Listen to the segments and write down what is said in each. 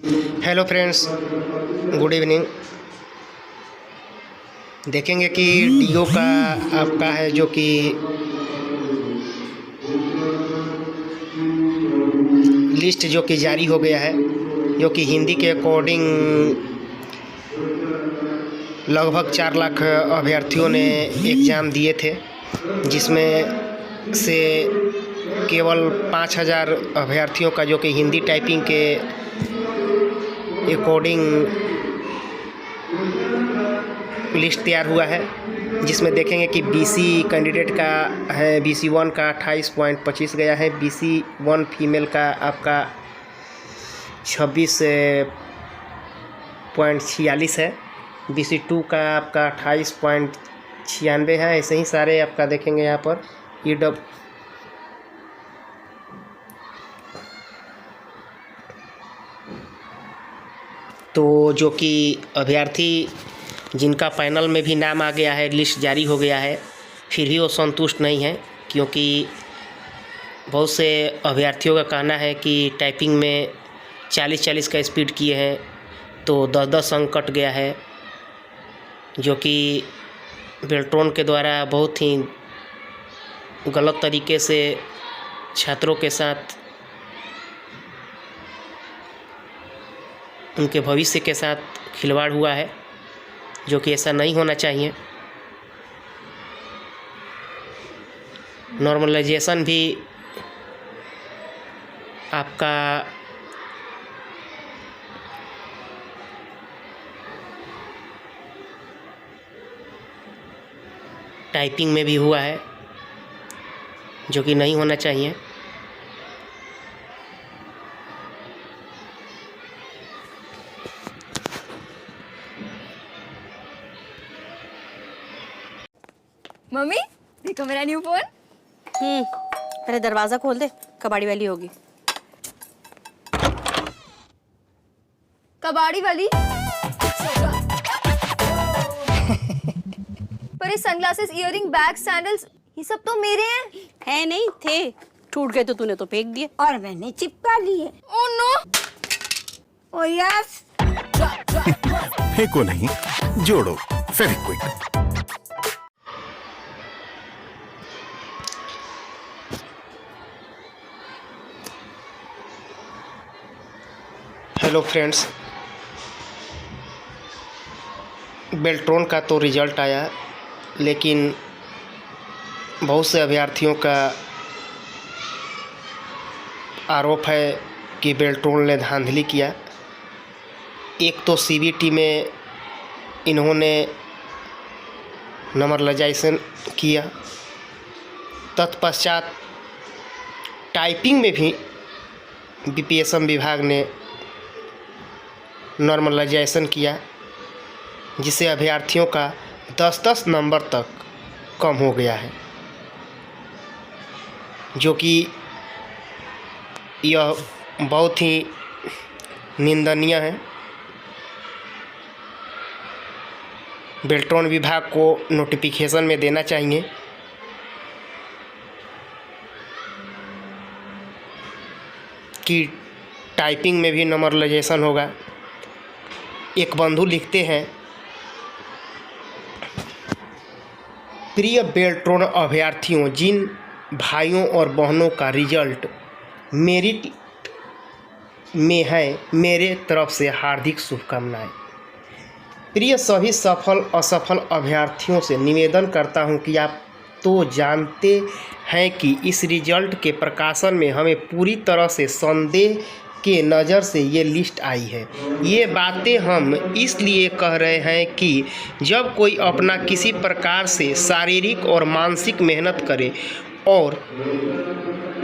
Hello friends, good evening. देखेंगे कि do का आपका है जो कि लिस्ट जो कि जारी हो गया है, जो कि हिंदी के अकॉर्डिंग लगभग 4 लाख अभ्यर्थियों ने एग्ज़ाम दिए थे, जिसमें से केवल 5,000 अभ्यर्थियों का जो कि हिंदी टाइपिंग के अकॉर्डिंग लिस्ट तैयार हुआ है, जिसमें देखेंगे कि बीसी कैंडिडेट का है, BC1 का 28.25 गया है, BC1 फीमेल का आपका 26.46 है, BC2 का आपका 28.96 है। ऐसे ही सारे आपका देखेंगे यहाँ पर तो जो कि अभ्यर्थी जिनका पैनल में भी नाम आ गया है, लिस्ट जारी हो गया है, फिर भी वो संतुष्ट नहीं है, क्योंकि बहुत से अभ्यर्थियों का कहना है कि टाइपिंग में 40-40 का स्पीड किए हैं तो 10-10 अंक कट गया है, जो कि बेल्ट्रॉन के द्वारा बहुत ही गलत तरीके से छात्रों के साथ, उनके भविष्य के साथ खिलवाड़ हुआ है, जो कि ऐसा नहीं होना चाहिए। नॉर्मलाइजेशन भी आपका टाइपिंग में भी हुआ है, जो कि नहीं होना चाहिए। मम्मी देखो मेरा न्यू फोन। पहले दरवाजा खोल दे, कबाड़ी वाली होगी। कबाड़ी वाली? पर ये सनग्लासेस, इयररिंग, बैग, सैंडल्स, ये सब तो मेरे हैं। है नहीं थे, टूट गए तो तूने तो फेंक दिए। और मैंने चिपका लिए। Oh no! Oh yes. फेंको नहीं, जोड़ो फेविक्विक। हेलो फ्रेंड्स, बेल्ट्रॉन का तो रिज़ल्ट आया, लेकिन बहुत से अभ्यर्थियों का आरोप है कि बेल्ट्रॉन ने धांधली किया। एक तो CBT में इन्होंने नॉर्मलाइजेशन किया, तत्पश्चात टाइपिंग में भी BPSM विभाग ने नॉर्मलाइजेशन किया, जिससे अभ्यर्थियों का 10-10 नंबर तक कम हो गया है, जो कि यह बहुत ही निंदनीय है। बेल्ट्रॉन विभाग को नोटिफिकेशन में देना चाहिए कि टाइपिंग में भी नॉर्मलाइजेशन होगा। एक बंधु लिखते हैं, प्रिय बेल्ट्रॉन अभ्यर्थियों, जिन भाइयों और बहनों का रिजल्ट मेरिट में है, मेरे तरफ से हार्दिक शुभकामनाएं। प्रिय सभी सफल असफल अभ्यर्थियों से निवेदन करता हूं कि आप तो जानते हैं कि इस रिजल्ट के प्रकाशन में हमें पूरी तरह से संदेह के नज़र से ये लिस्ट आई है। ये बातें हम इसलिए कह रहे हैं कि जब कोई अपना किसी प्रकार से शारीरिक और मानसिक मेहनत करे और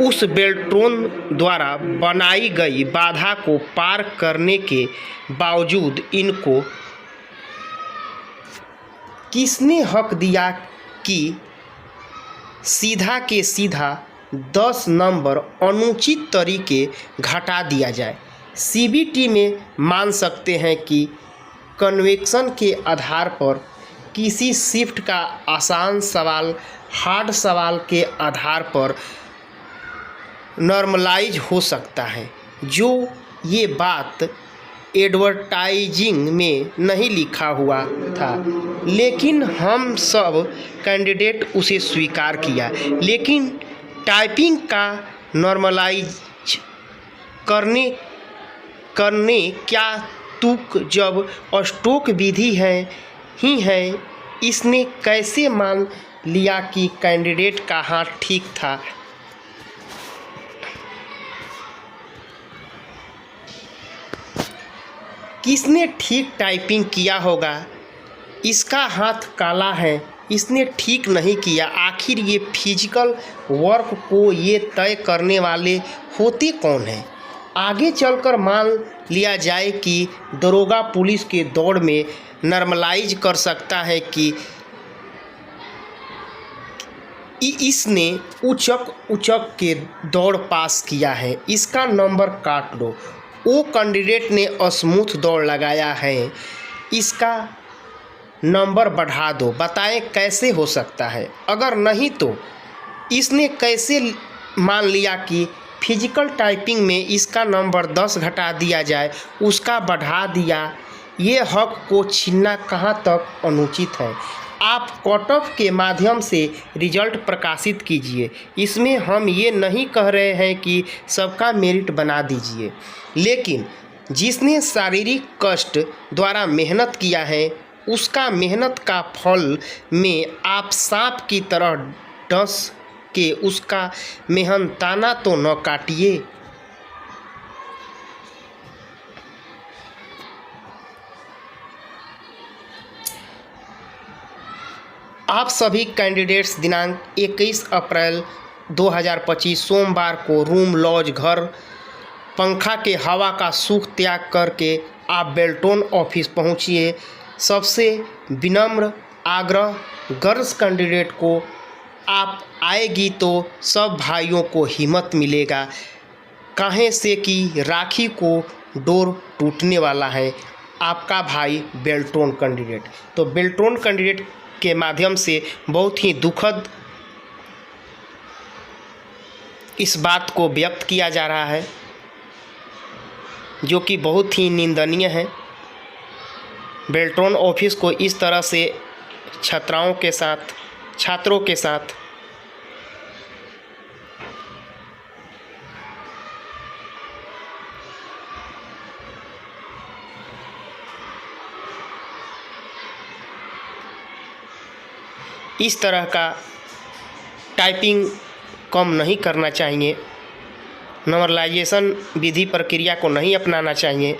उस बेल्ट्रॉन द्वारा बनाई गई बाधा को पार करने के बावजूद इनको किसने हक दिया कि सीधा के सीधा 10 नंबर अनुचित तरीके घटा दिया जाए। CBT में मान सकते हैं कि कन्वेक्शन के आधार पर किसी शिफ्ट का आसान सवाल हार्ड सवाल के आधार पर नॉर्मलाइज हो सकता है। जो ये बात एडवर्टाइजिंग में नहीं लिखा हुआ था, लेकिन हम सब कैंडिडेट उसे स्वीकार किया। लेकिन टाइपिंग का नॉर्मलाइज करने क्या तुक जब स्टोक विधि ही है, इसने कैसे मान लिया कि कैंडिडेट का हाथ ठीक था? किसने ठीक टाइपिंग किया होगा? इसका हाथ काला है, इसने ठीक नहीं किया। आखिर ये फिजिकल वर्क को ये तय करने वाले होते कौन हैं? आगे चलकर मान लिया जाए कि दरोगा पुलिस के दौड़ में नॉर्मलाइज कर सकता है कि इसने उचक के दौड़ पास किया है, इसका नंबर काट लो। वो कैंडिडेट ने स्मूथ दौड़ लगाया है, इसका नंबर बढ़ा दो। बताएं कैसे हो सकता है? अगर नहीं तो इसने कैसे मान लिया कि फिजिकल टाइपिंग में इसका नंबर 10 घटा दिया जाए, उसका बढ़ा दिया? ये हक को छीनना कहाँ तक अनुचित है? आप कट ऑफ के माध्यम से रिजल्ट प्रकाशित कीजिए। इसमें हम ये नहीं कह रहे हैं कि सबका मेरिट बना दीजिए, लेकिन जिसने शारीरिक कष्ट द्वारा मेहनत किया है, उसका मेहनत का फल में आप सांप की तरह डस के उसका मेहनताना तो न काटिए। आप सभी कैंडिडेट्स दिनांक 21 अप्रैल 2025 सोमवार को रूम, लॉज, घर, पंखा के हवा का सुख त्याग करके आप बेल्टोन ऑफिस पहुंचिए। सबसे विनम्र आग्रह, गर्ल्स कैंडिडेट को आप आएगी तो सब भाइयों को हिम्मत मिलेगा, काहे से कि राखी को डोर टूटने वाला है। आपका भाई बेल्टोन कैंडिडेट। तो बेल्टोन कैंडिडेट के माध्यम से बहुत ही दुखद इस बात को व्यक्त किया जा रहा है, जो कि बहुत ही निंदनीय है। बेल्टोन ऑफिस को इस तरह से छात्रों के साथ इस तरह का टाइपिंग कम नहीं करना चाहिए। नॉर्मलाइजेशन विधि प्रक्रिया को नहीं अपनाना चाहिए।